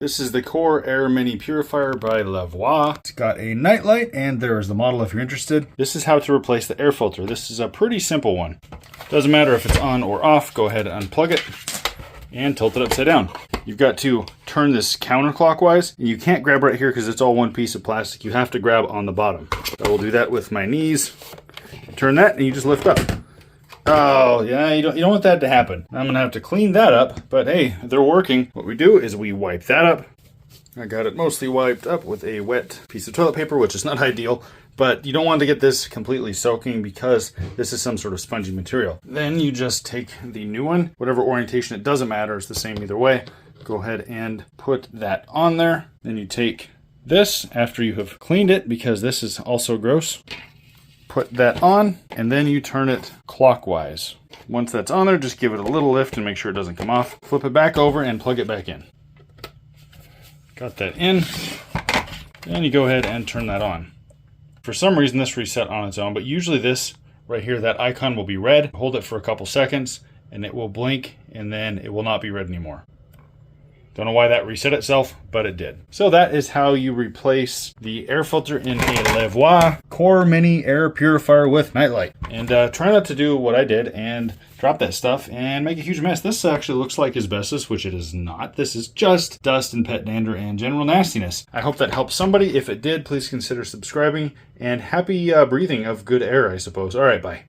This is the Core Air Mini Purifier by Levoit. It's got a nightlight, and there's the model if you're interested. This is how to replace the air filter. This is a pretty simple one. Doesn't matter if it's on or off. Go ahead and unplug it and tilt it upside down. You've got to turn this counterclockwise. You can't grab right here because it's all one piece of plastic. You have to grab on the bottom. I will do that with my knees. Turn that and you just lift up. Oh, yeah, you don't want that to happen. I'm gonna have to clean that up, but hey, they're working. What we do is we wipe that up. I got it mostly wiped up with a wet piece of toilet paper, which is not ideal, but you don't want to get this completely soaking because this is some sort of spongy material. Then you just take the new one, whatever orientation, it doesn't matter, it's the same either way. Go ahead and put that on there. Then you take this after you have cleaned it, because this is also gross. Put that on, and then you turn it clockwise. Once that's on there, just give it a little lift and make sure it doesn't come off. Flip it back over and plug it back in. Got that in. Then you go ahead and turn that on. For some reason, this reset on its own, but usually this right here, that icon will be red. Hold it for a couple seconds, and it will blink, and then it will not be red anymore. Don't know why that reset itself, but it did. So that is how you replace the air filter in a Levoit Core Mini Air Purifier with nightlight. And try not to do what I did and drop that stuff and make a huge mess. This actually looks like asbestos, which it is not. This is just dust and pet dander and general nastiness. I hope that helps somebody. If it did, please consider subscribing, and happy breathing of good air, I suppose. All right, bye.